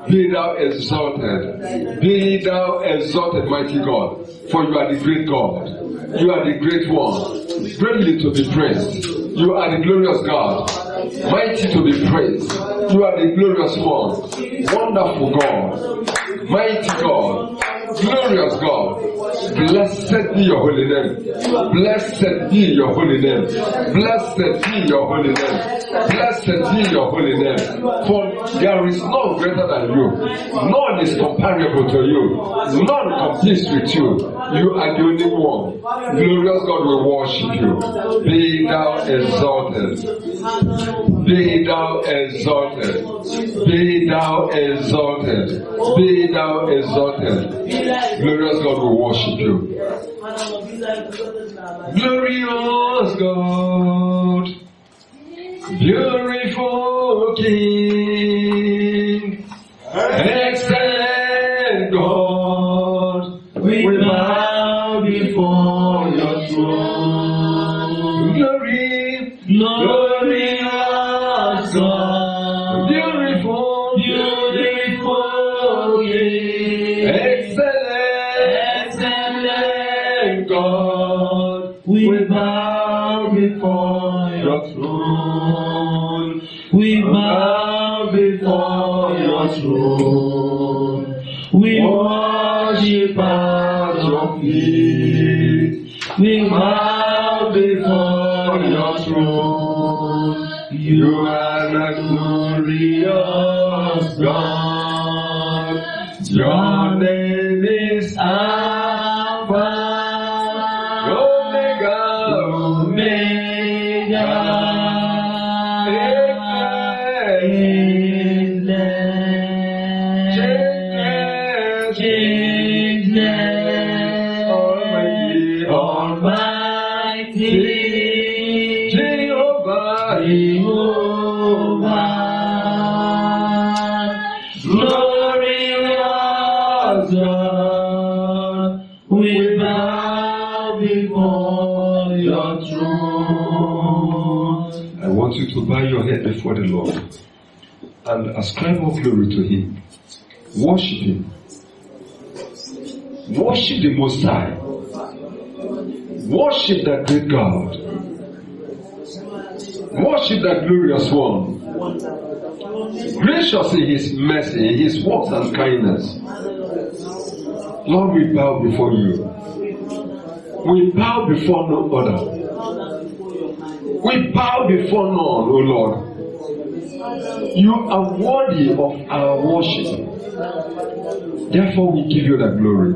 Be thou exalted. Be thou exalted, mighty God. For you are the great God. You are the great one. Greatly to be praised. You are the glorious God. Mighty to be praised. You are the glorious one. Wonderful God. Mighty God. Glorious God. Blessed be your holy name. Blessed be your holy name. Blessed be your holy name. Blessed be your holy name. For there is none greater than you. None is comparable to you. None competes with you. You are the only one. Glorious God, we worship you. Be thou exalted. Be thou exalted. Be thou exalted. Be thou exalted. Glorious God, we worship you. Glorious God, beautiful King, excellent God, we bow before your throne. Glory, glorious God, beautiful, beautiful King, excellent God, we bow before your throne. We bow before your throne. We worship at your feet. We bow before your throne. You are the glorious God. Your name is Alpha. To bow your head before the Lord and ascribe all glory to Him. Worship Him. Worship the Most High. Worship that great God. Worship that glorious one. Gracious in His mercy, in His works and kindness. Lord, we bow before you. We bow before no other. We bow before none, O Lord. You are worthy of our worship. Therefore, we give you the glory.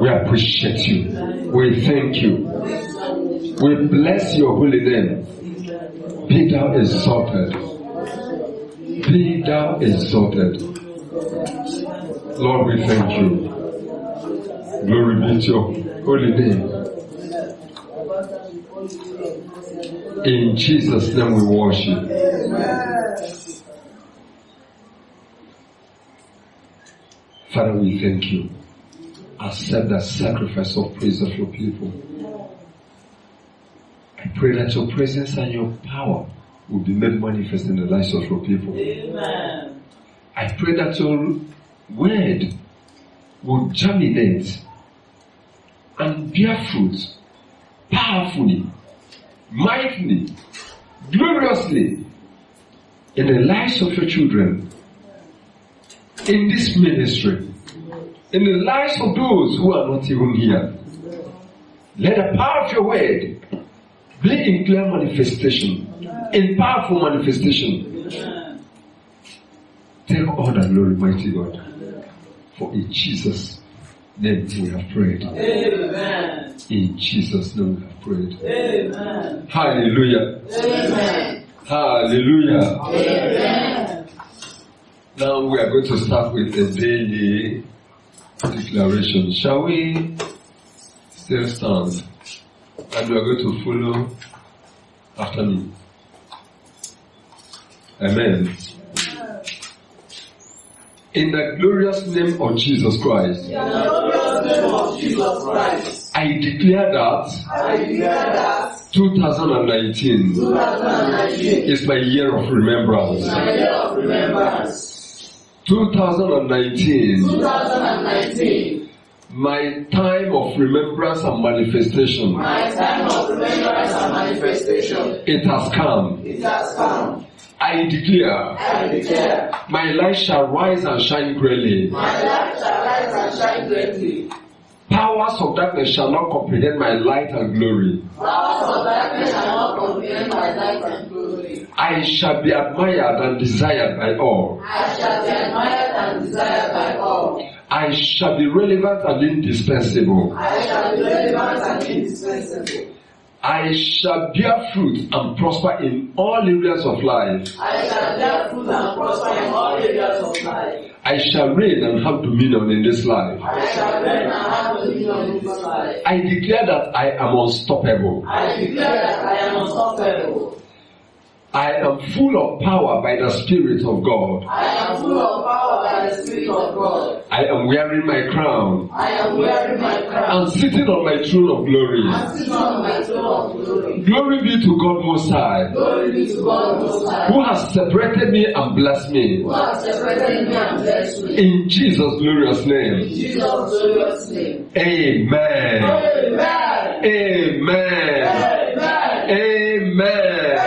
We appreciate you. We thank you. We bless your holy name. Be thou exalted. Be thou exalted. Lord, we thank you. Glory be to your holy name. In Jesus' name we worship. Father, we thank you. Accept that sacrifice of praise of your people. I pray that your presence and your power will be made manifest in the lives of your people. Amen. I pray that your word will germinate and bear fruit powerfully, mightily, gloriously in the lives of your children, in this ministry, in the lives of those who are not even here. Let the power of your word be in clear manifestation, in powerful manifestation. Take all the glory, mighty God, for in Jesus' name we have prayed. Amen. In Jesus' name we have prayed. Amen. Hallelujah. Amen. Hallelujah. Amen. Now we are going to start with the daily declaration. Shall we still stand? And we are going to follow after me. Amen. In the glorious name of Jesus Christ. I declare that 2019 is my year of remembrance. 2019. My time of remembrance and manifestation. It has come. I declare. My light shall rise and shine greatly. Powers of darkness shall not comprehend my light and glory. I shall be admired and desired by all. I shall be relevant and indispensable. I shall bear fruit and prosper in all areas of life. I shall reign and have dominion in this life. I declare that I am unstoppable. I am full of power by the Spirit of God. I am wearing my crown. I'm sitting on my throne of glory. Glory be to God Most High, who has separated me and blessed me. In Jesus' glorious name. Amen. Amen. Amen.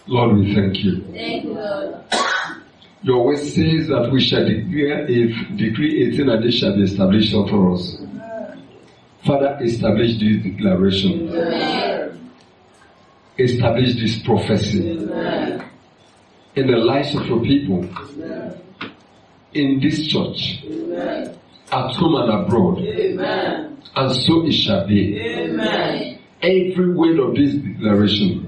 Lord, we thank you. Thank you, Lord. Your word says that we shall declare if decree 18 and it shall be established unto us. Father, establish this declaration. Amen. Establish this prophecy. Amen. In the lives of your people. Amen. In this church. Amen. At home and abroad. Amen. And so it shall be. Amen. Every word of this declaration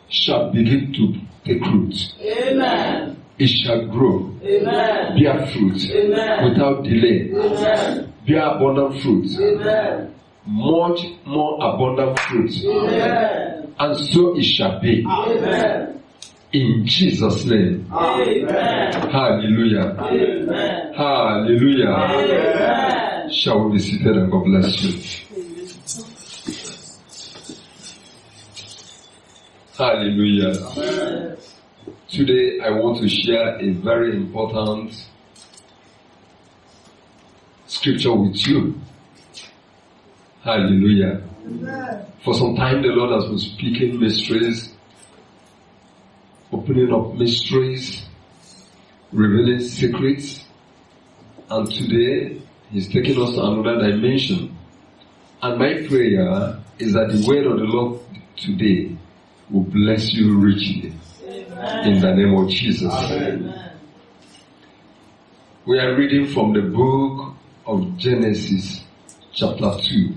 shall begin to take root. Amen. It shall grow. Amen. Bear fruit. Amen. Without delay. Amen. Bear abundant fruit. Amen. Much more abundant fruit. Amen. And so it shall be. Amen. In Jesus' name. Amen. Hallelujah. Amen. Hallelujah. Amen. Shall we be seated and God bless you. Hallelujah. Amen. Today I want to share a very important scripture with you. Hallelujah. Amen. For some time the Lord has been speaking mysteries, opening up mysteries, revealing secrets, and today He's taking us to another dimension. And my prayer is that the word of the Lord today will bless you richly. Amen. In the name of Jesus. Amen. We are reading from the book of Genesis chapter 2,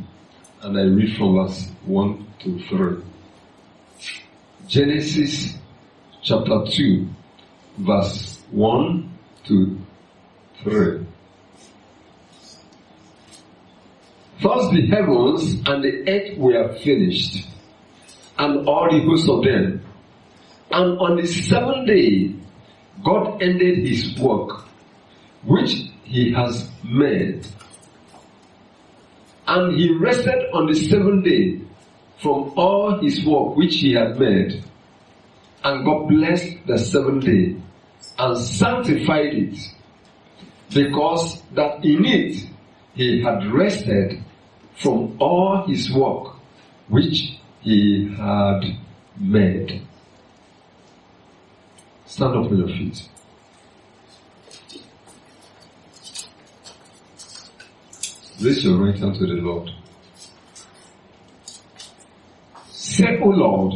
and I read from verse 1 to 3. Genesis chapter 2, verse 1 to 3. Thus the heavens and the earth were finished, and all the hosts of them. And on the seventh day, God ended His work, which He has made. And He rested on the seventh day from all His work which He had made. And God blessed the seventh day and sanctified it, because that in it He had rested from all His work which He had made. Stand up on your feet. Raise your right hand to the Lord. Say, O Lord,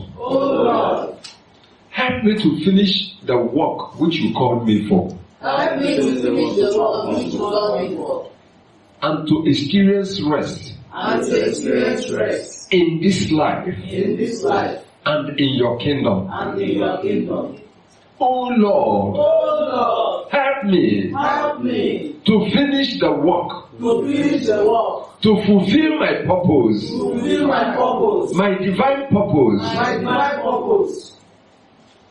help me to finish the work which you called me for. Help me to finish the work which you called me for. And to experience rest. And to experience rest. In this life. In this life. And in your kingdom. And in your kingdom. O Lord, help me to finish the work, to fulfill my purpose, my divine purpose,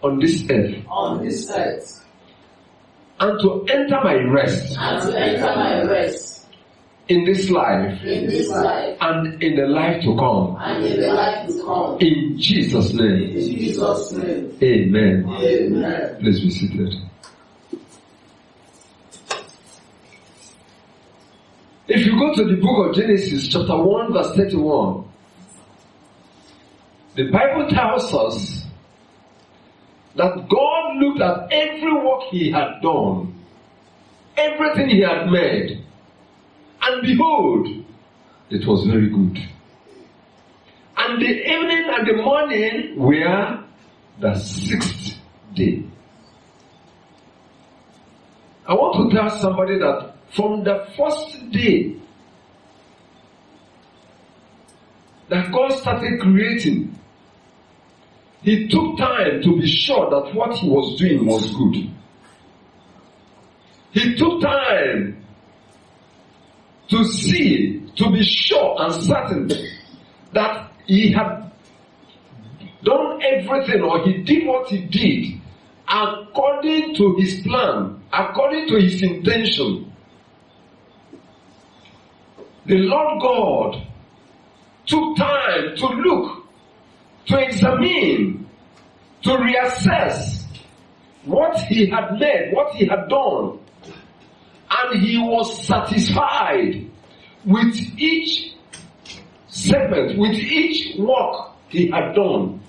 on this earth, and to enter my rest, in this life, and in the life to come. In Jesus' name. Amen. Please be seated. If you go to the book of Genesis, chapter 1, verse 31, the Bible tells us that God looked at every work he had done, everything he had made, and behold, it was very good. And the evening and the morning were the sixth day. I want to tell somebody that from the first day that God started creating, he took time to be sure that what he was doing was good. He took time to see, to be sure and certain that he had done everything, or he did what he did according to his plan, according to his intention. The Lord God took time to look, to examine, to reassess what he had made, what he had done. And he was satisfied with each segment, with each work he had done.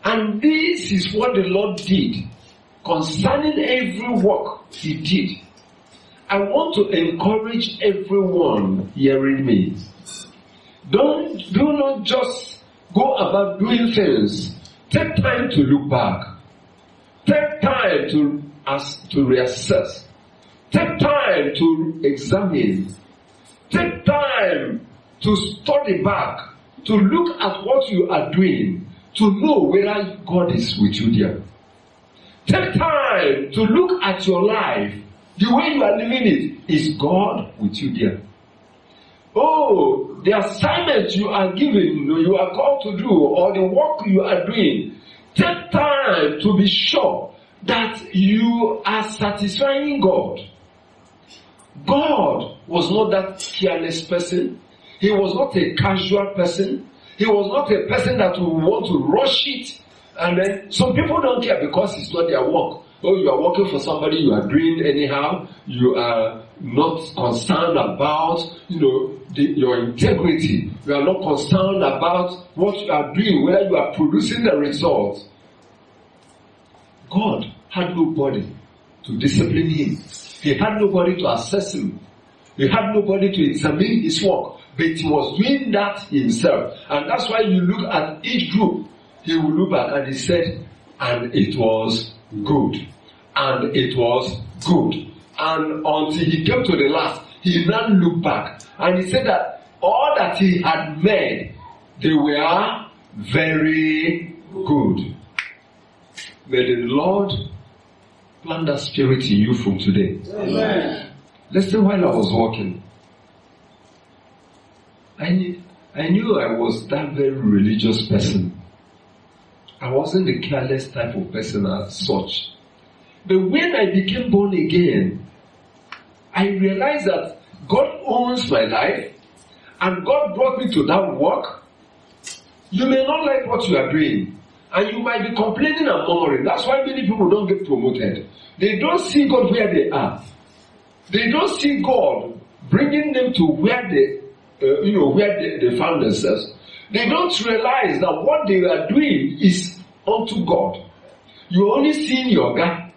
And this is what the Lord did concerning every work he did. I want to encourage everyone hearing me. Do not just go about doing things. Take time to look back. Take time to reassess. Take time to examine. Take time to study back, to look at what you are doing, to know whether God is with you there. Take time to look at your life. The way you are living it, is God with you there? Oh, the assignment you are given, you are called to do, or the work you are doing, take time to be sure that you are satisfying God. God was not that careless person. He was not a casual person. He was not a person that would want to rush it. And then some people don't care because it's not their work. Oh, you are working for somebody, you are doing anyhow. You are not concerned about, your integrity. You are not concerned about what you are doing, whether you are producing the results. God had nobody to discipline him. He had nobody to assess him. He had nobody to examine his work. But he was doing that himself. And that's why you look at each group, he will look back and he said, and it was good. And it was good. And until he came to the last, he now looked back. And he said that all that he had made, they were very good. May the Lord plant that spirit in you from today. Amen. Listen, while I was walking, I knew I was that very religious person. I wasn't the careless type of person as such. But when I became born again, I realized that God owns my life and God brought me to that work. You may not like what you are doing and you might be complaining and murmuring. That's why many people don't get promoted. They don't see God where they are. They don't see God bringing them to where they found themselves. They don't realize that what they are doing is unto God. You only see your guy.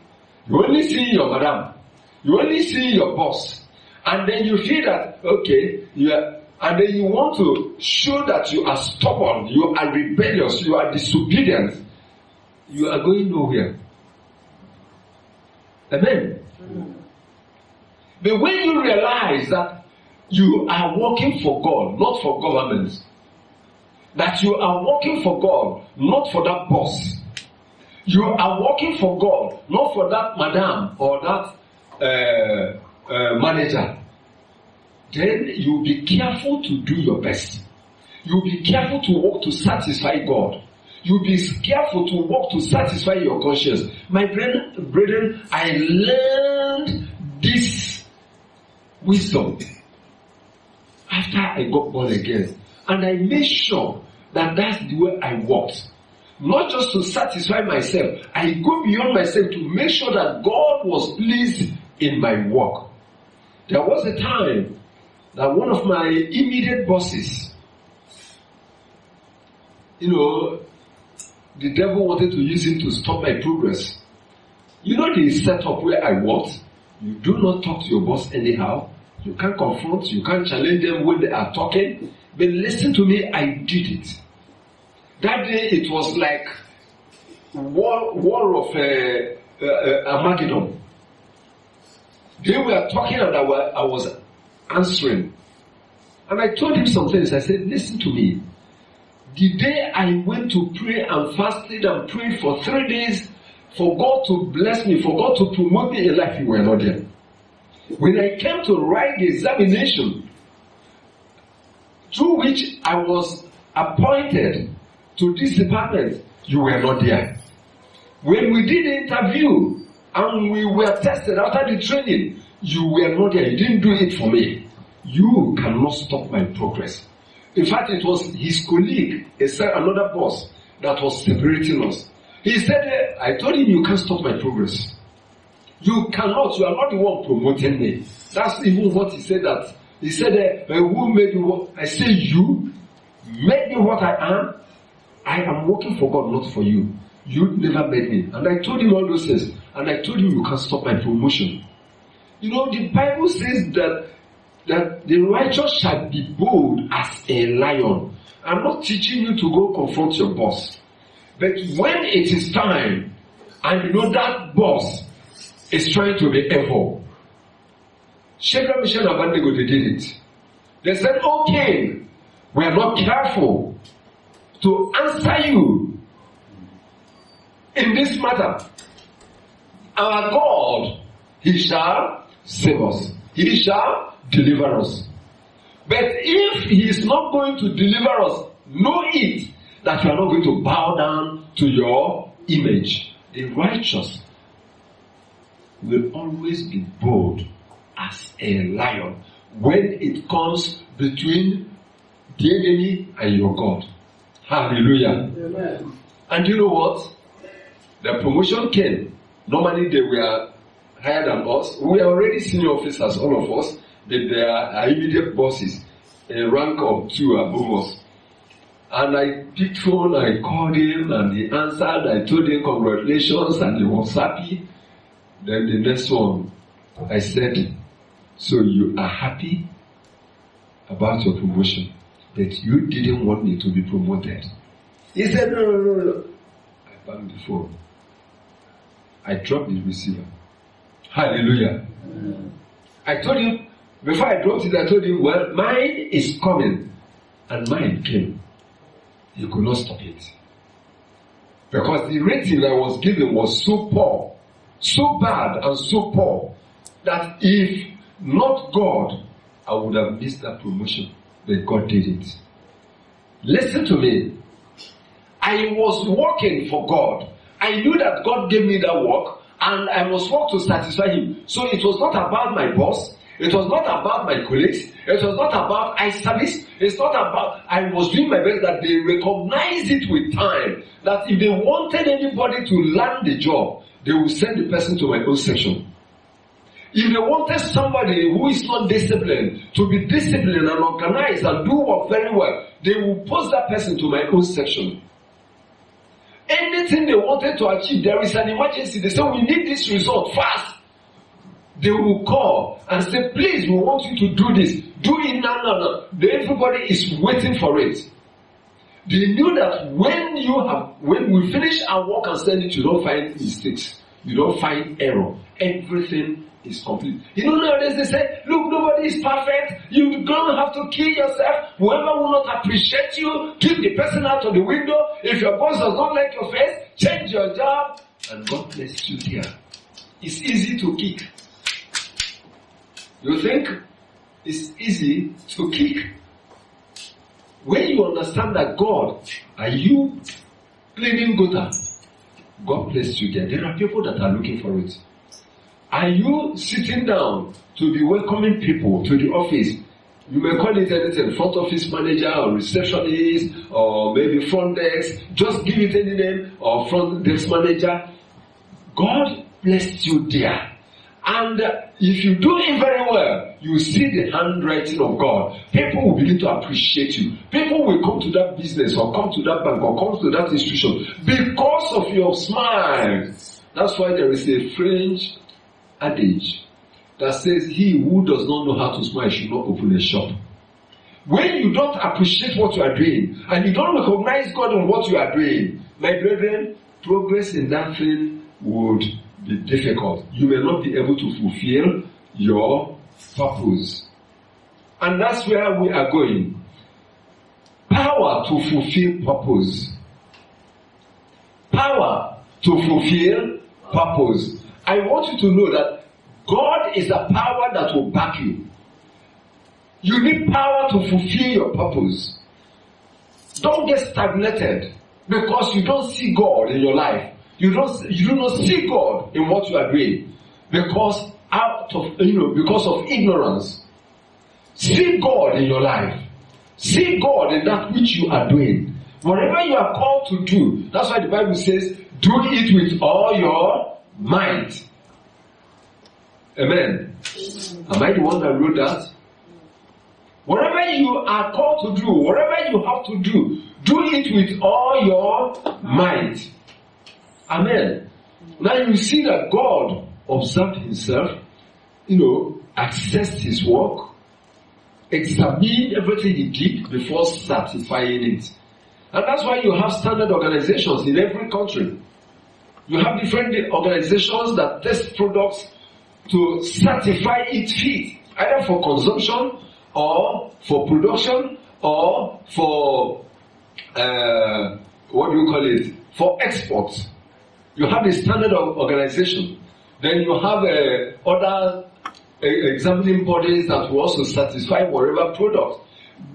You only see your madam. You only see your boss. And then you feel that, okay, and then you want to show that you are stubborn, you are rebellious, you are disobedient. You are going nowhere. Amen. But when you realize that you are working for God, not for government, that you are working for God, not for that boss, you are working for God, not for that madam or that manager, then you'll be careful to do your best. You'll be careful to work to satisfy God. You'll be careful to work to satisfy your conscience. My brethren, I learned this wisdom after I got born again. And I made sure that that's the way I walked. Not just to satisfy myself. I go beyond myself to make sure that God was pleased in my work. There was a time that one of my immediate bosses, the devil wanted to use him to stop my progress. The setup where I worked, you do not talk to your boss anyhow. You can't confront, you can't challenge them when they are talking. But listen to me, I did it. That day it was like war of Armageddon. They were talking and I was answering. And I told him some things. I said, listen to me. The day I went to pray and fasted and prayed for 3 days for God to bless me, for God to promote me in life, you were not there. When I came to write the examination, through which I was appointed to this department, you were not there. When we did the interview and we were tested after the training, you were not there. You didn't do it for me. You cannot stop my progress. In fact, it was his colleague, another boss, that was separating us. He said, I told him, you can't stop my progress. You cannot. You are not the one promoting me. That's even what he said. That he said, who made you what? I say, you made me what I am. I am working for God, not for you. You never made me. And I told him all those things. And I told him, you can't stop my promotion. The Bible says that the righteous shall be bold as a lion. I'm not teaching you to go confront your boss. But when it is time, and that boss is trying to be evil, Shadrach, Meshach, and Abednego, they did it. They said, okay, we are not careful to answer you in this matter. Our God, He shall save us. He shall deliver us. But if He is not going to deliver us, know it, that you are not going to bow down to your image. The righteous will always be bold as a lion when it comes between the enemy and your God. Hallelujah. Amen. And you know what? The promotion came. Normally they were higher than us. We are already senior officers, all of us. They are immediate bosses, a rank of 2 above us. And I picked phone, I called him, and he answered. I told him congratulations, and he was happy. Then the next one, I said, so you are happy about your promotion, but you didn't want me to be promoted. He said, no. I banged the phone. I dropped the receiver. Hallelujah. I told him, before I dropped it, I told him, well, mine is coming. And mine came. He could not stop it. Because the rating I was given was so poor, so bad and so poor, that if not God, I would have missed that promotion. But God did it. Listen to me. I was working for God. I knew that God gave me that work, and I must work to satisfy Him. So it was not about my boss. It was not about my colleagues. It was not about eye service. It's not about, I was doing my best, that they recognized it with time. That if they wanted anybody to land the job, they would send the person to my own section. If they wanted somebody who is not disciplined to be disciplined and organized and do work very well, they will post that person to my own section. Anything they wanted to achieve, there is an emergency. They say, we need this result fast. They will call and say, please, we want you to do this. Do it now. Everybody is waiting for it. They knew that when we finish our work and send it, you don't find mistakes. You don't find error. Everything is complete. Nowadays they say, look, nobody is perfect. You don't have to kill yourself. Whoever will not appreciate you, kick the person out of the window. If your boss does not like your face, change your job. And God bless you there. It's easy to kick. You think it's easy to kick? When you understand that God, are you cleaning gutter? God bless you there. There are people that are looking for it. Are you sitting down to be welcoming people to the office? You may call it anything, front office manager or receptionist or maybe front desk. Just give it any name, or front desk manager. God bless you there. And if you do it very well, you see the handwriting of God. People will begin to appreciate you. People will come to that business or come to that bank or come to that institution because of your smile. That's why there is a French adage that says, he who does not know how to smile should not open a shop. When you don't appreciate what you are doing and you don't recognize God in what you are doing, my brethren, progress in that thing would be difficult. You may not be able to fulfill your purpose. And that's where we are going. Power to fulfill purpose. Power to fulfill purpose. I want you to know that God is a power that will back you. You need power to fulfill your purpose. Don't get stagnated because you don't see God in your life. You do not see God in what you are doing because of ignorance. See God in your life. See God in that which you are doing. Whatever you are called to do, that's why the Bible says, do it with all your might. Amen. Am I the one that wrote that? Whatever you are called to do, whatever you have to do it with all your might. Amen. Now you see that God observed himself, assessed his work, examined everything he did before certifying it. And that's why you have standard organizations in every country. You have different organizations that test products to certify it fit, either for consumption or for production or for for export. You have a standard organization. Then you have other examining bodies that will also satisfy whatever product.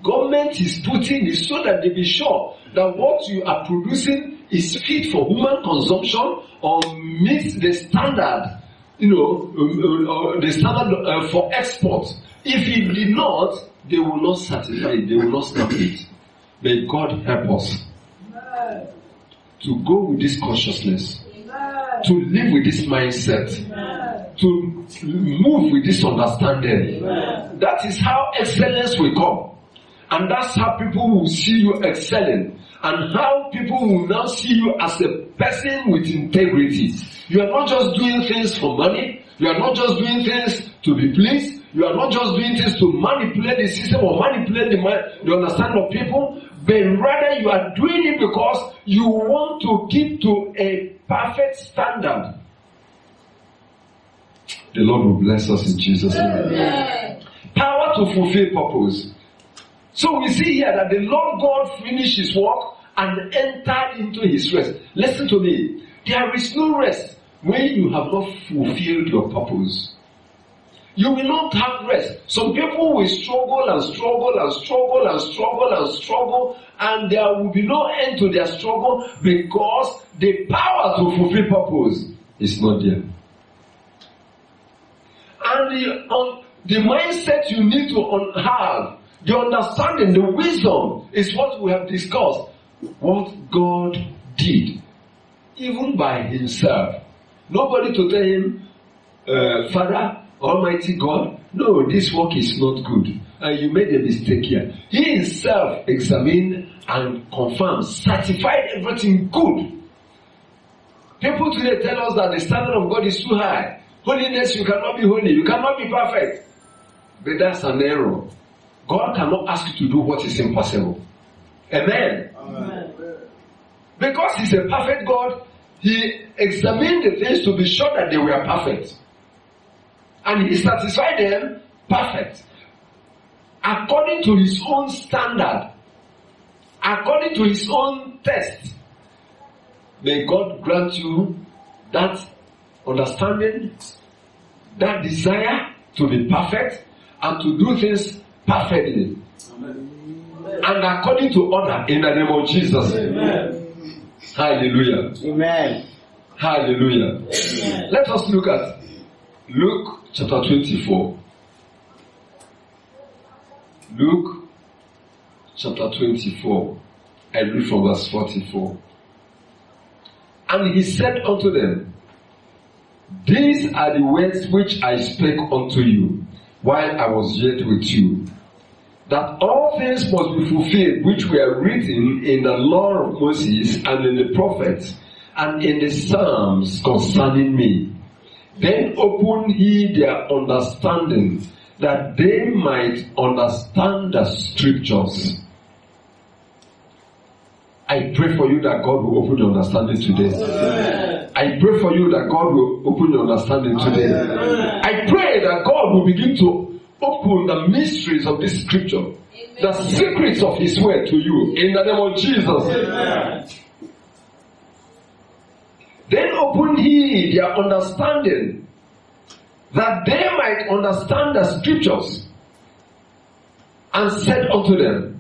Government is putting it so that they be sure that what you are producing is fit for human consumption or meets the standard, the standard for export. If it did not, they will not certify it, they will not stamp it. May God help us to go with this consciousness, to live with this mindset, to move with this understanding. That is how excellence will come. And that's how people will see you excelling. And how people will now see you as a person with integrity. You are not just doing things for money. You are not just doing things to be pleased. You are not just doing things to manipulate the system or manipulate the understanding of people. But rather you are doing it because you want to keep to a perfect standard. The Lord will bless us in Jesus' name. Power to fulfill purpose. So we see here that the Lord God finished his work and entered into his rest. Listen to me. There is no rest when you have not fulfilled your purpose. You will not have rest. Some people will struggle and struggle and struggle and struggle and struggle, and there will be no end to their struggle because the power to fulfill purpose is not there. And the mindset you need to have, the understanding, the wisdom is what we have discussed. What God did, even by himself. Nobody to tell him, Father, Almighty God, no, this work is not good. And you made a mistake here. He himself examined and confirmed, certified everything good. People today tell us that the standard of God is too high. Holiness, you cannot be holy. You cannot be perfect. But that's an error. God cannot ask you to do what is impossible. Amen. Amen. Because he's a perfect God, he examined the things to be sure that they were perfect. And he satisfied them perfect. According to his own standard. According to his own test. May God grant you that understanding, that desire to be perfect and to do things perfectly. Amen. And according to order in the name of Jesus. Amen. Hallelujah. Amen. Hallelujah. Amen. Let us look at Luke chapter 24. Luke chapter 24. I read from verse 44. And he said unto them, These are the words which I spake unto you while I was yet with you, that all things must be fulfilled which were written in the law of Moses and in the prophets and in the Psalms concerning me. Then opened he their understanding, that they might understand the scriptures. I pray for you that God will open your understanding today. Amen. I pray for you that God will open your understanding today. Amen. I pray that God will begin to open the mysteries of this scripture, amen, the secrets of his word to you, in the name of Jesus. Amen. Then opened he their understanding, that they might understand the scriptures, and said unto them,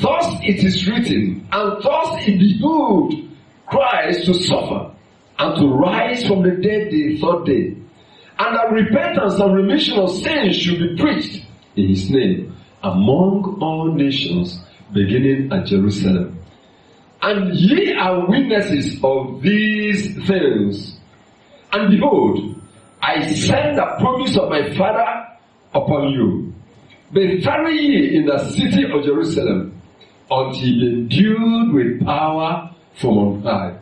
thus it is written, and thus it behooved Christ to suffer, and to rise from the dead the third day, and that repentance and remission of sins should be preached in his name among all nations, beginning at Jerusalem. And ye are witnesses of these things. And behold, I send the promise of my Father upon you. But tarry ye in the city of Jerusalem until ye be endued with power from on high.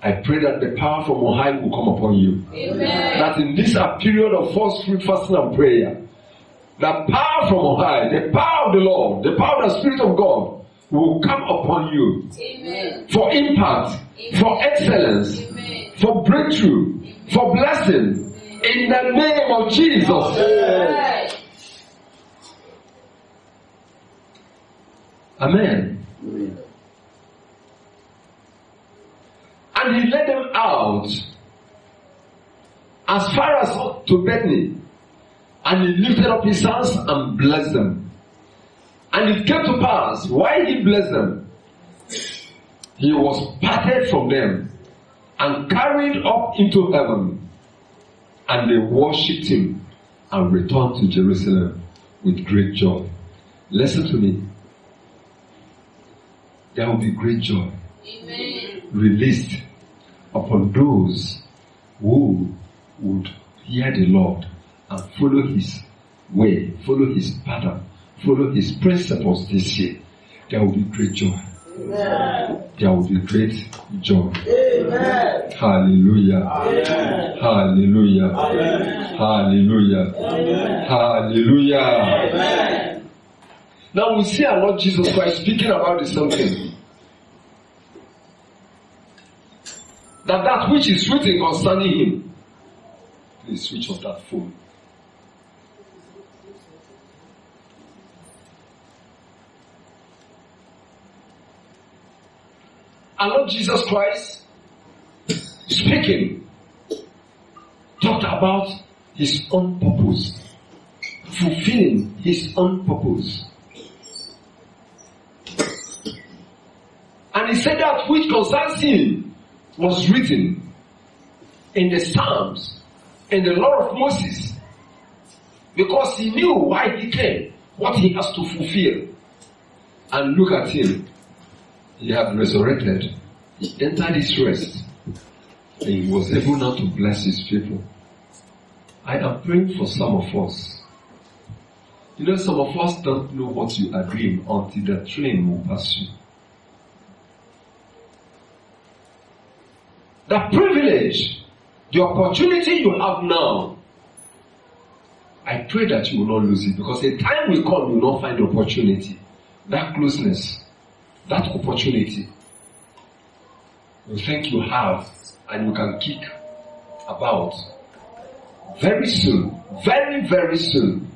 I pray that the power from on high will come upon you. Amen. That in this period of first fruit fasting and prayer, the power from on high, the power of the Lord, the power of the Spirit of God will come upon you. Amen. For impact, amen, for excellence, amen, for breakthrough, amen, for blessing, amen, in the name of Jesus. Amen. Amen. And he led them out as far as to Bethany, and he lifted up his hands and blessed them. And it came to pass, while he blessed them, he was parted from them and carried up into heaven, and they worshipped him and returned to Jerusalem with great joy. Listen to me. There will be great joy, amen, released upon those who would hear the Lord and follow his way, follow his pattern, follow his principles this year. There will be great joy. Amen. There will be great joy. Amen. Hallelujah. Amen. Hallelujah. Amen. Hallelujah. Amen. Hallelujah. Amen. Now we see our Lord Jesus Christ speaking about this something. That which is written concerning him. Please switch off that phone. Our Lord Jesus Christ, speaking, talked about his own purpose, fulfilling his own purpose. And he said that which concerns him was written in the Psalms, in the law of Moses, because he knew why he came, what he has to fulfill. And look at him. He had resurrected. He entered his rest. And he was able now to bless his people. I am praying for some of us. You know, some of us don't know what you are doing until the train will pass you. The privilege, the opportunity you have now, I pray that you will not lose it, because a time will come you will not find the opportunity. That closeness, that opportunity, you think you have and you can kick about. Very soon, very, very soon,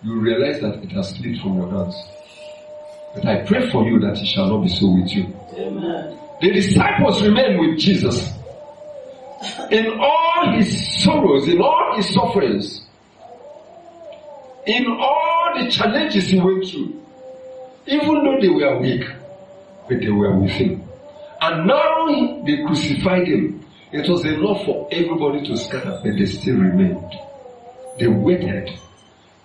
you realize that it has slipped from your hands. But I pray for you that it shall not be so with you. Amen. The disciples remained with Jesus in all his sorrows, in all his sufferings, in all the challenges he went through. Even though they were weak, but they were with him. And now they crucified him. It was enough for everybody to scatter, but they still remained. They waited.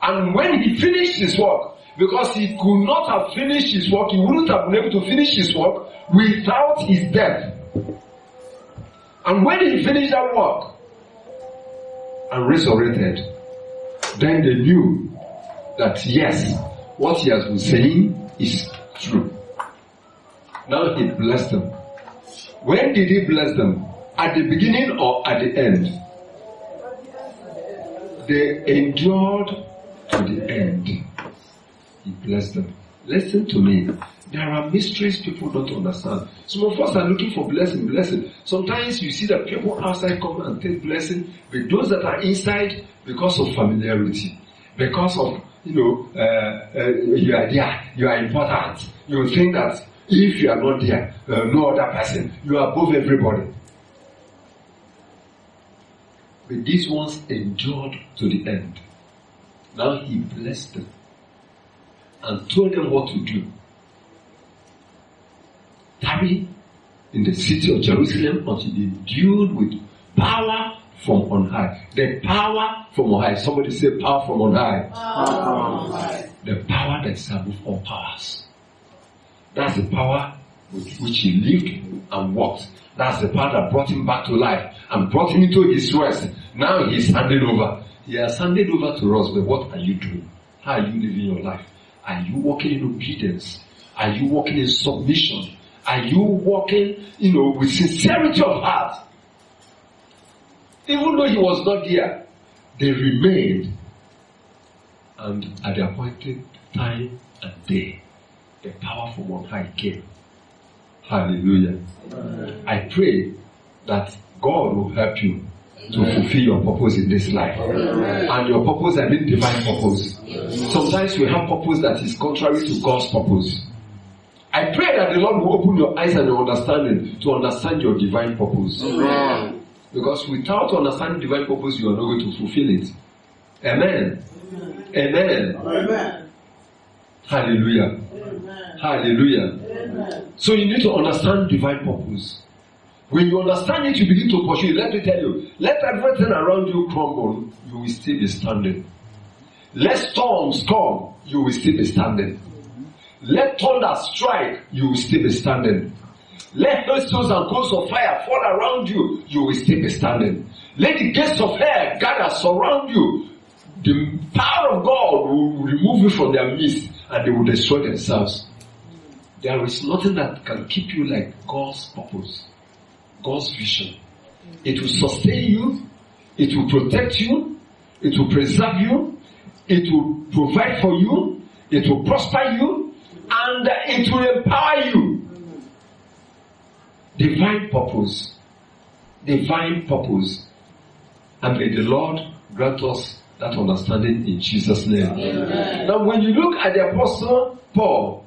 And when he finished his work, because he could not have finished his work, he wouldn't have been able to finish his work without his death. And when he finished that work, and resurrected, then they knew that yes, what he has been saying is true. Now he blessed them. When did he bless them? At the beginning or at the end? They endured to the end. He blessed them. Listen to me. There are mysteries people don't understand. Some of us are looking for blessing. Sometimes you see that people outside come and take blessing, but those that are inside, because of familiarity, because of, you are there, you are important. You think that if you are not there, no other person, you are above everybody. But these ones endured to the end. Now he blessed them and told them what to do. Tarry in the city of Jerusalem until they endued with power from on high. The power from on high. Somebody say power from on high. The power that is above all powers. That's the power with which he lived and walked. That's the power that brought him back to life and brought him into his rest. Now he's handed over. He has handed over to us, but what are you doing? How are you living your life? Are you walking in obedience? Are you walking in submission? Are you walking, with sincerity of heart? Even though he was not there, they remained. And at the appointed time and day, the power from on high came. Hallelujah. Amen. I pray that God will help you to fulfill your purpose in this life. Amen. And your purpose, I mean divine purpose. Sometimes we have purpose that is contrary to God's purpose. I pray that the Lord will open your eyes and your understanding to understand your divine purpose. Amen. Because without understanding divine purpose, you are not going to fulfill it. Amen. Amen. Amen. Hallelujah. Amen. Hallelujah. Amen. So you need to understand divine purpose. When you understand it, you begin to pursue it. Let me tell you, let everything around you crumble, you will still be standing. Let storms come, you will still be standing. Let thunder strike, you will still be standing. Let hailstones and coals of fire fall around you, you will still be standing. Let the gates of hell gather, surround you. The power of God will remove you from their midst and they will destroy themselves. There is nothing that can keep you like God's purpose, God's vision. It will sustain you, it will protect you, it will preserve you, it will provide for you, it will prosper you, and it will empower you. Divine purpose. Divine purpose. And may the Lord grant us that understanding in Jesus' name. Amen. Now when you look at the Apostle Paul,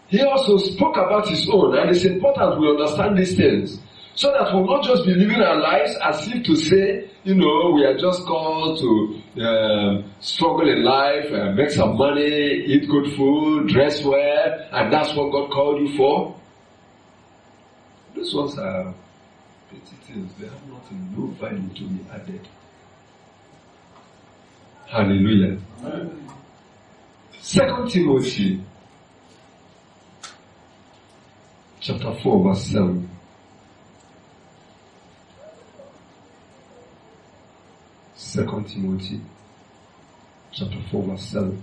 he also spoke about his own, and it's important we understand these things, so that we'll not just be living our lives as if to say, we are just called to struggle in life, make some money, eat good food, dress well, and that's what God called you for. Those ones are petty things. They have nothing, no value to be added. Hallelujah. 2 Timothy chapter 4 verse 7. 2 Timothy chapter 4 verse 7.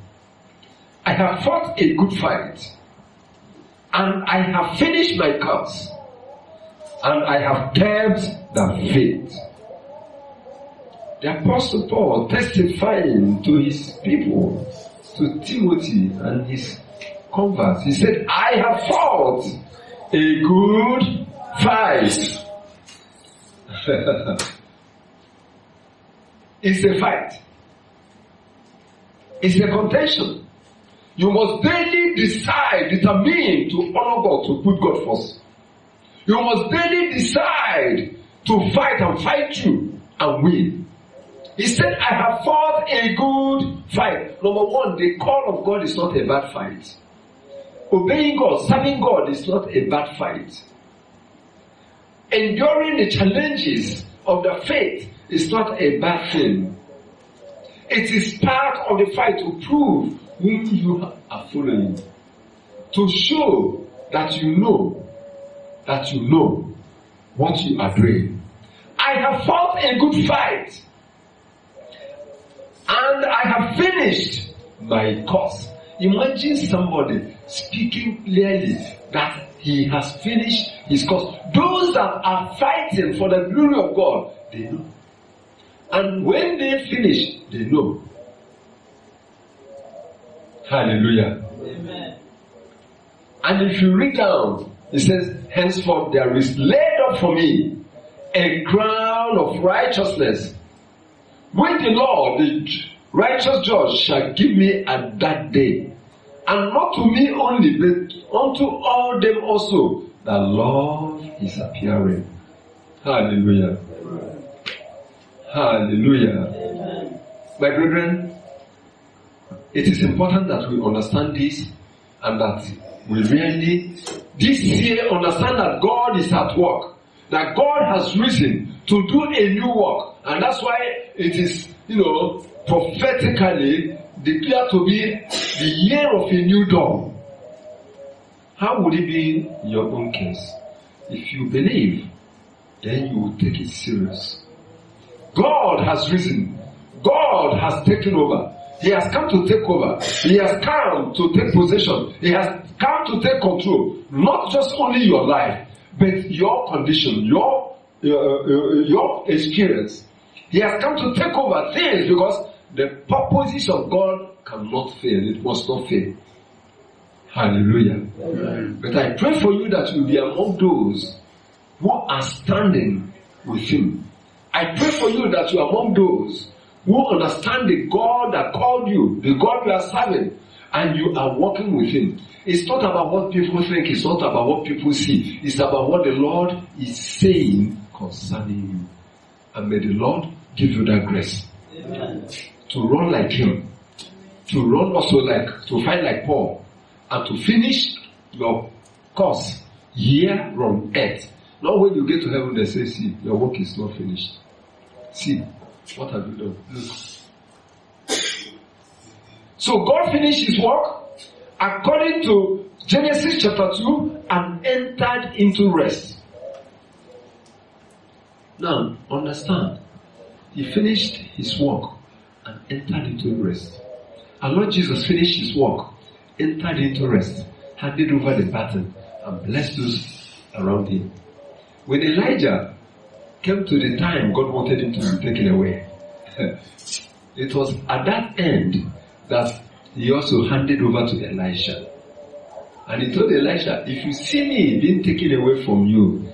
I have fought a good fight, and I have finished my course, and I have kept the faith. The Apostle Paul testifying to his people, to Timothy and his converts, he said, I have fought a good fight. It's a fight. It's a contention. You must daily determine to honor God, to put God first. You must daily decide to fight and fight through and win. He said, I have fought a good fight. Number one, the call of God is not a bad fight. Obeying God, serving God is not a bad fight. Enduring the challenges of the faith is not a bad thing. It is part of the fight to prove whom you are following. To show that you know what you are doing. I have fought a good fight. And I have finished my course. Imagine somebody speaking clearly that he has finished his course. Those that are fighting for the glory of God, they know. And when they finish, they know. Hallelujah. Amen. And if you read down, it says, henceforth there is laid up for me a crown of righteousness, which the Lord, the righteous judge, shall give me at that day. And not to me only, but unto all them also that love his appearing. Hallelujah. Amen. Hallelujah. Amen. My brethren, it is important that we understand this and that we really this year understand that God is at work, that God has risen to do a new work, and that's why it is, prophetically declared to be the year of a new dawn. How would it be in your own case? If you believe, then you will take it serious. God has risen. God has taken over. He has come to take over. He has come to take possession. He has come to take control. Not just only your life, but your condition, your experience. He has come to take over things because the purposes of God cannot fail. It must not fail. Hallelujah. Amen. But I pray for you that you will be among those who are standing with Him. I pray for you that you are among those who understand the God that called you, the God you are serving, and you are walking with Him. It's not about what people think, it's not about what people see. It's about what the Lord is saying concerning you. And may the Lord give you that grace. Amen. To run like Him, to run also to fight like Paul, and to finish your course here on earth. Not when you get to heaven, they say, see, your work is not finished. See, what have you done? Look. So God finished His work according to Genesis chapter 2 and entered into rest. Now, understand, He finished His work and entered into rest. And Lord Jesus finished His work, entered into rest, handed over the baton, and blessed those around Him. When Elijah came to the time God wanted him to be taken away, it was at that end that He also handed over to Elisha. And He told Elisha, if you see me being taken away from you,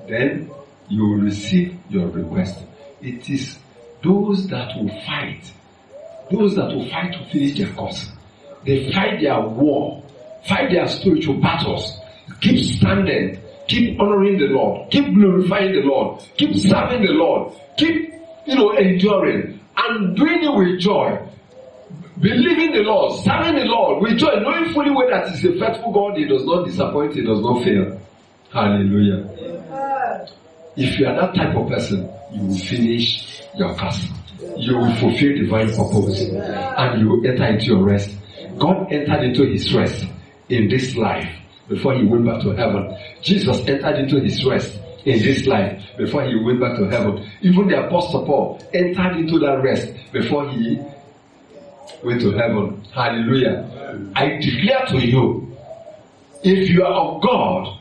then you will receive your request. It is those that will fight to finish their cause. They fight their war, fight their spiritual battles, keep standing, keep honoring the Lord, keep glorifying the Lord, keep serving the Lord, keep, enduring and doing it with joy. Believing the Lord, serving the Lord with joy, knowing fully well that He's a faithful God. He does not disappoint, He does not fail. Hallelujah. Amen. If you are that type of person, you will finish your task. You will fulfill divine purpose. And you will enter into your rest. God entered into His rest in this life before He went back to heaven. Jesus entered into His rest in this life before He went back to heaven. Even the Apostle Paul entered into that rest before he went to heaven. Hallelujah. I declare to you, if you are of God,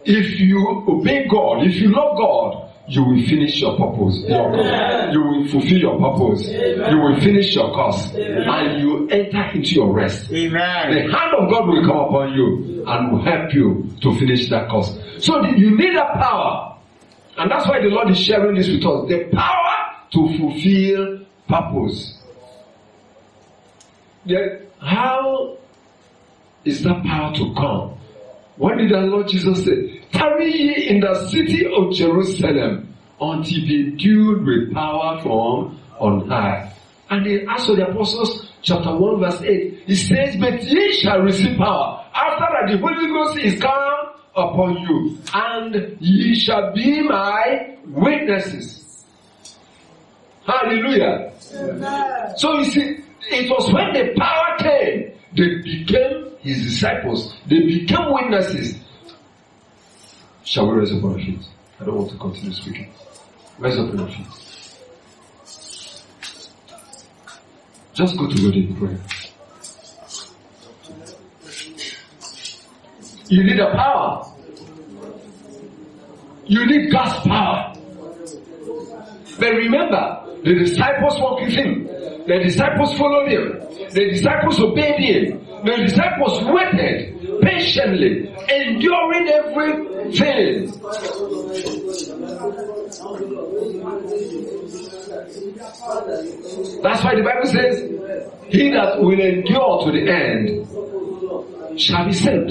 if you obey God, if you love God, you will finish your purpose. You will fulfill your purpose. Amen. You will finish your course. Amen. And you enter into your rest. Amen. The hand of God will come upon you and will help you to finish that course. So you need that power. And that's why the Lord is sharing this with us. The power to fulfill purpose. How is that power to come? What did our Lord Jesus say? Tarry ye in the city of Jerusalem until be endued with power from on high. And in Acts of the Apostles, chapter 1, verse 8, it says, but ye shall receive power after that the Holy Ghost is come upon you, and ye shall be my witnesses. Hallelujah. Amen. So you see, it was when the power came, they became His disciples. They became witnesses. Shall we raise up our feet? I don't want to continue speaking. Raise up your feet. Just go to God in prayer. You need a power. You need God's power. But remember, the disciples walked with him. The disciples followed him. The disciples obeyed him. The disciples waited patiently, enduring everything. That's why the Bible says, he that will endure to the end shall be saved.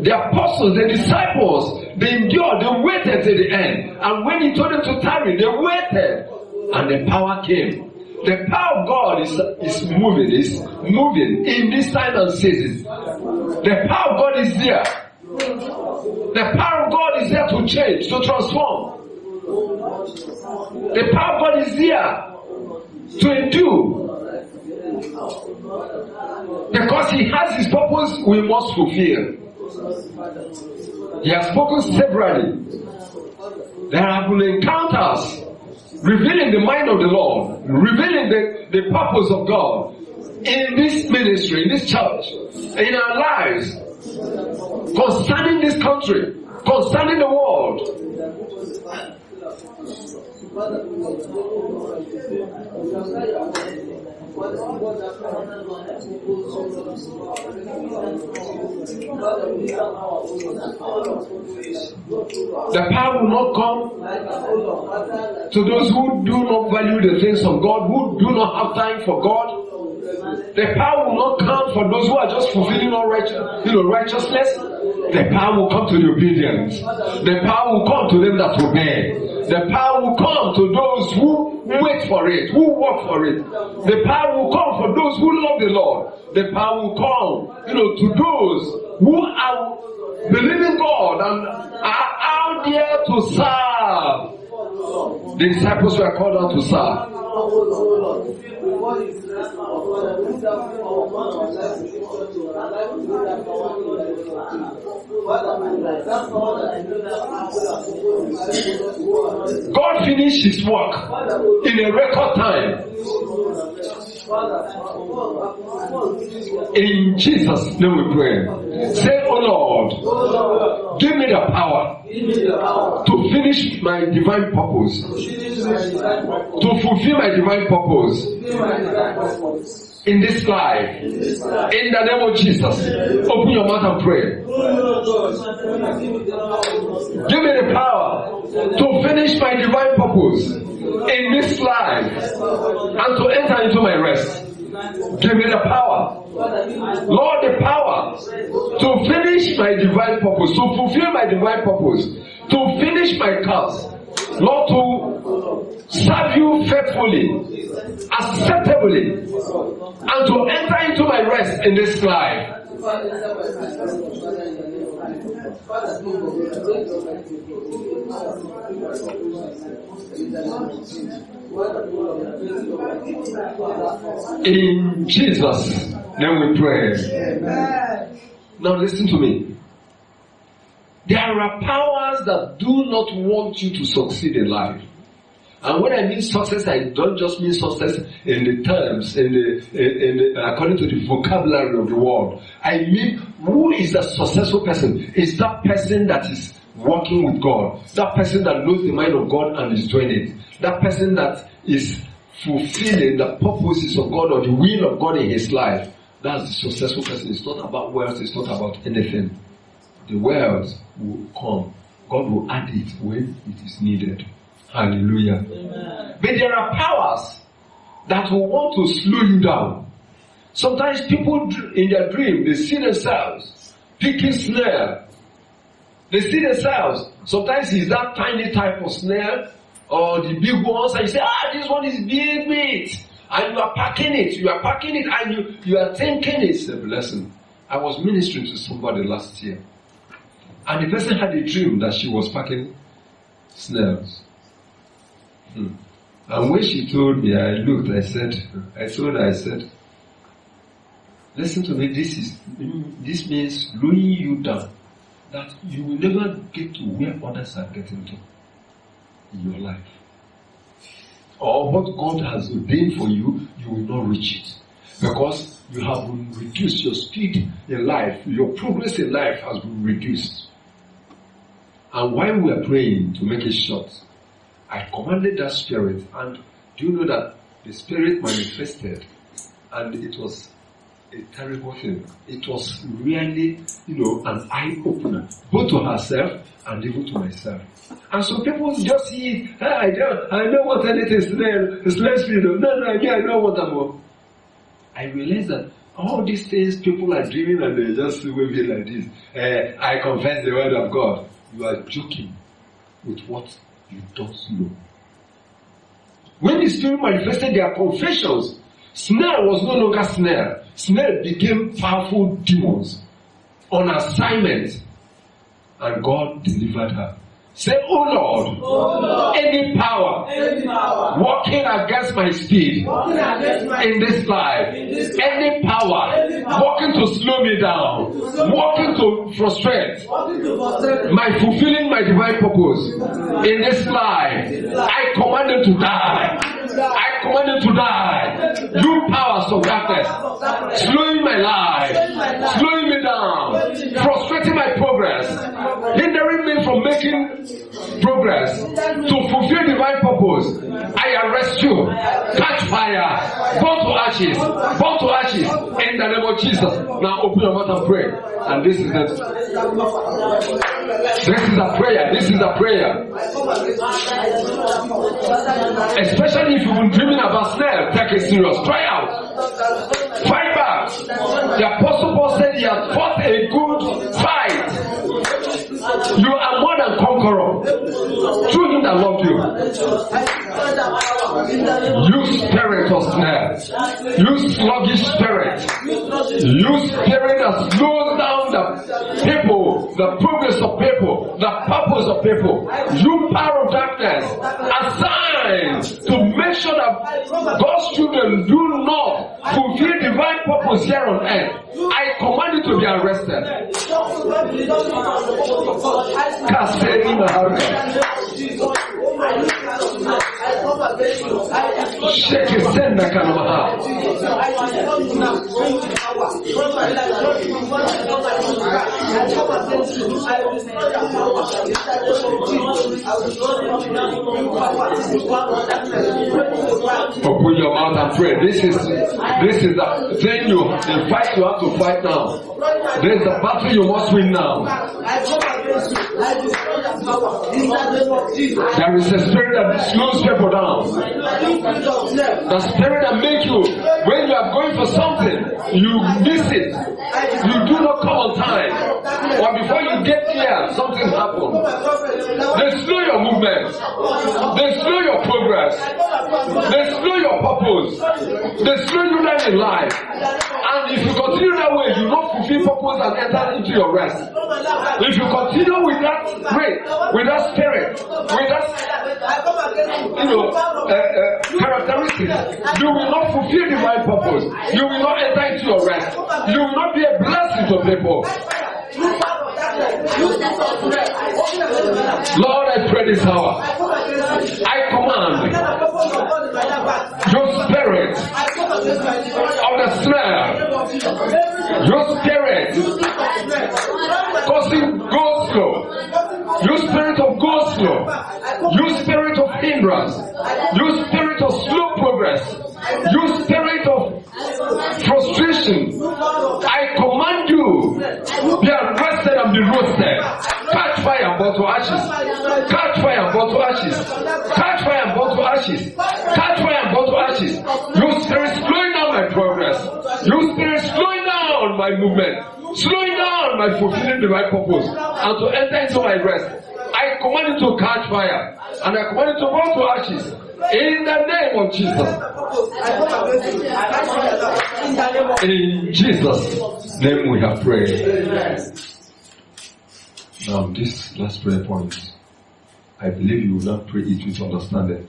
The apostles, the disciples, they endured, they waited till the end. And when he told them to tarry, they waited. And the power came. The power of God is moving in this time and season. The power of God is there. The power of God is there to change, to transform. The power of God is there to endure. Because he has his purpose, we must fulfill. He has spoken severally. There have been encounters revealing the mind of the Lord, revealing the purpose of God in this ministry, in this church, in our lives, concerning this country, concerning the world. The power will not come to those who do not value the things of God, who do not have time for God. The power will not come for those who are just fulfilling all righteousness. The power will come to the obedient. The power will come to them that obey. The power will come to those who wait for it, who work for it. The power will come for those who love the Lord. The power will come, to those who are believing God and are out there to serve. The disciples were called out to serve. God finished his work in a record time. In Jesus' name we pray. Say, oh Lord, give me the power to finish my divine purpose, to fulfill my divine purpose in this life. In the name of Jesus, open your mouth and pray. Give me the power to finish my divine purpose in this life and to enter into my rest. Give me the power, Lord, the power to finish my divine purpose, to fulfill my divine purpose, to finish my task, Lord, to serve you faithfully, acceptably, and to enter into my rest in this life. In Jesus' name we pray. Now listen to me. There are powers that do not want you to succeed in life. And when I mean success, I don't just mean success in the terms, according to the vocabulary of the world. I mean, who is a successful person? Is that person that is working with God. That person that knows the mind of God and is doing it. That person that is fulfilling the purposes of God or the will of God in his life. That's the successful person. It's not about wealth. It's not about anything. The wealth will come. God will add it when it is needed. Hallelujah. Amen. But there are powers that will want to slow you down. Sometimes people in their dream, they see themselves picking snare. They see themselves. Sometimes it's that tiny type of snare or the big ones, and you say, this one is big meat. And you are packing it. You are packing it and you are thinking it's a blessing. I was ministering to somebody last year. And the person had a dream that she was packing snails. And when she told me, I looked, I told her, listen to me, this means slowing you down. That you will never get to where others are getting to in your life. or what God has ordained for you, you will not reach it. Because you have reduced your speed in life, your progress in life has been reduced. And while we are praying, to make it short, I commanded that spirit, and do you know that the spirit manifested, and it was a terrible thing. It was really, an eye-opener, both to herself and even to myself. And so people just see, I don't want anything snail, no, I don't want that more. I realized that all these things people are dreaming and they just waving like this. I confess the word of God. You are joking with what you don't know. When the Spirit manifested their confessions, snare was no longer snare. Snare became powerful demons on assignment, and God delivered her. Say, oh Lord, any power working against my speed in this life, any power working to slow me down, working to frustrate my fulfilling my divine purpose in this life, I command them to die. I command them to die. You powers of darkness, slowing my life, slowing me down, frustrating my progress, hindering me from making progress to fulfill divine purpose. I arrest you. Catch fire. Burn to ashes. Burn to ashes. In the name of Jesus. Now open your mouth and pray. And this is a prayer. This is a prayer. Especially if you've been dreaming about snare, take it serious. Try out. Fight back. The Apostle Paul said he has fought a good fight. You are more than conqueror through him that loved you. You spirit of snare, you sluggish spirit, you spirit that slows down the people, the progress of people, the purpose of people. You power of darkness assigned to make sure that God's children do not fulfill divine purpose here on earth. I command you to be arrested. Shake his send back on my heart. Open your mouth and pray. This is the thing the fight you have to fight now. There's a battle you must win now. There is a spirit that slows people down. The spirit that makes you, when you are going for something, you miss it. You do not come on time. Or before you get there, something happens. They slow your movement. They slow your progress. They slow your purpose. They slow you down in life. And if you continue that way, you will not fulfill purpose and enter into your rest. If you continue with that rate, with that spirit, with that characteristics, you will not fulfill divine purpose. You will not enter into your rest. You will not be a blessing to people. Lord, I pray this hour. I command your spirit of the snare, your spirit causing go slow, your spirit of go slow, your spirit of hindrance, your spirit of slow progress, your spirit of frustration. I command you, be arrested and be roasted. Catch fire and burn to ashes. Catch fire and burn to ashes. Catch fire and burn to ashes. Catch fire and burn to ashes. Your spirit slowing down my progress. Your spirit slowing down my movement. Slowing down my fulfilling the right purpose. And to enter into my rest. I command you to catch fire. And I command you to burn to ashes. In the name of Jesus. In Jesus' name we have prayed. Now this last prayer point, I believe you will not pray it with understanding.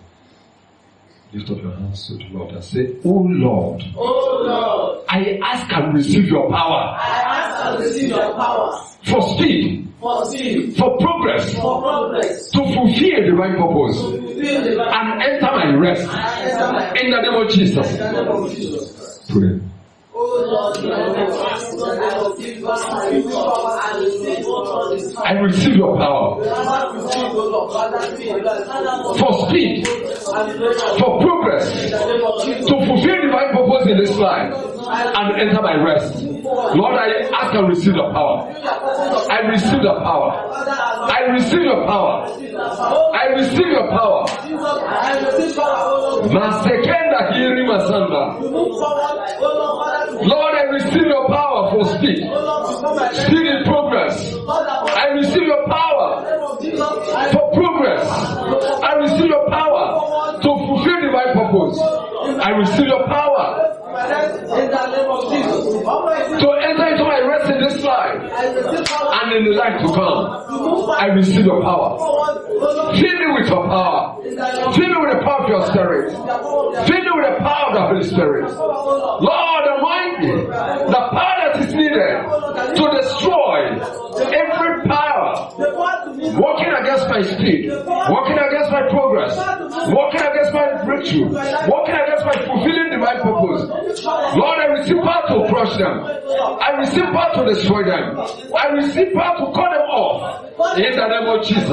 Lift up your hands to the Lord and say, oh Lord, I ask and receive your power. For speed. For progress. To fulfill divine purpose. And enter my rest. In the name of Jesus. Pray. I receive your power for speed, for progress, to fulfill divine purpose in this life and enter my rest. Lord, I ask and receive the power. I receive the power. I receive your power. I receive your power. Masekenda hiri masanda. Lord, I receive your power for speed. Speed in progress. I receive your power for progress. I receive your power to fulfill divine purpose. I receive your power to enter into my rest in this life and in the life to come. I receive your power. Fill me with your power. Fill me with the power of your spirit. Fill me with the power of the Holy Spirit. Lord, anoint me. The power that is needed to destroy every power working against my speed, working against my progress, working against my breakthrough, working against my fulfilling divine purpose. Lord, I receive power to crush them. I receive power to destroy them. I receive power to cut them off. In the name of Jesus.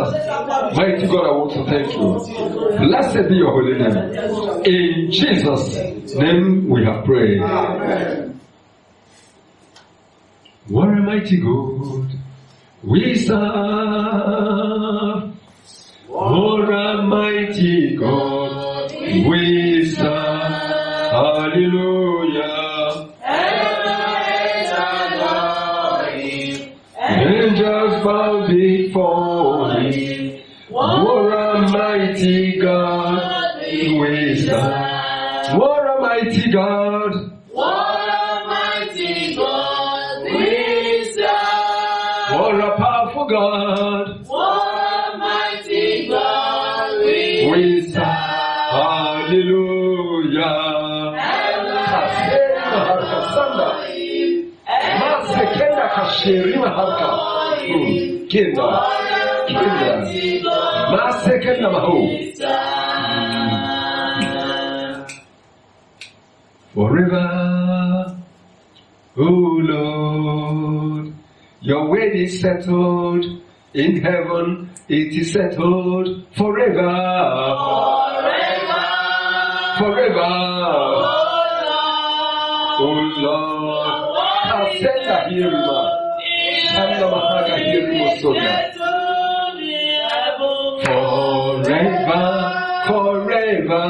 Mighty God, I want to thank you. Blessed be your holy name. In Jesus' name we have prayed. What a mighty God we serve. What a mighty God we serve. Hallelujah. Angels bow before him. What a mighty God we serve. What a mighty God. What a mighty God we serve. What a powerful God. What a mighty God we serve. Hallelujah. Masekenda kashirima harka. Kinda. Masekenda mahu. Forever, oh Lord, your word is settled in heaven. It is settled forever. Forever, oh Lord. Kaseta hirima. Shanda mahaga hirimo soga. Forever, forever,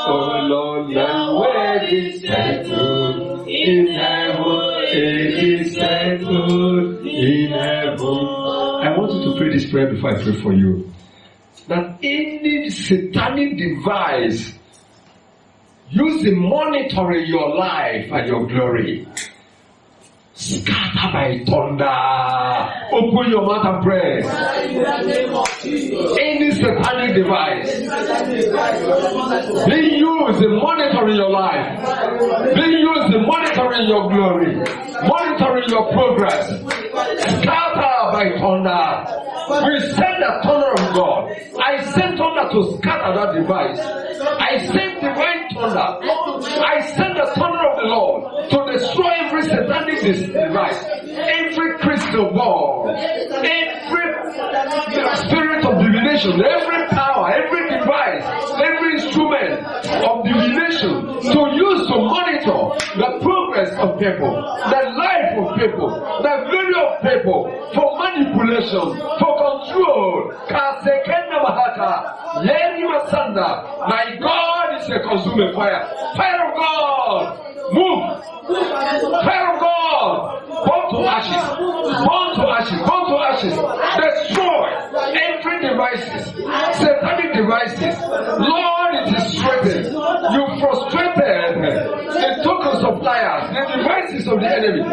oh Lord, your word is settled in heaven. It is settled in heaven. I want you to pray this prayer before I pray for you. That any satanic device using monitoring your life and your glory, scatter by thunder. Open your mouth and pray. Any satanic device being used in monitoring your life, being used in monitoring your glory, monitoring your progress, scatter by thunder. We send the thunder of God. I send thunder to scatter that device. I send divine thunder. I send the thunder of the Lord to destroy every satanic device, every crystal ball, every spirit of divination, every power, every device, every instrument of divination to use to monitor the progress of people, the life of people, the glory of people, for manipulation, for control. My God is a consuming fire. Fire of God, move. Fire of God, burn to ashes, burn to ashes, burn to ashes. Destroy every devices, satanic devices. Lord, it is strengthened. You frustrated the token suppliers, the devices of the enemy.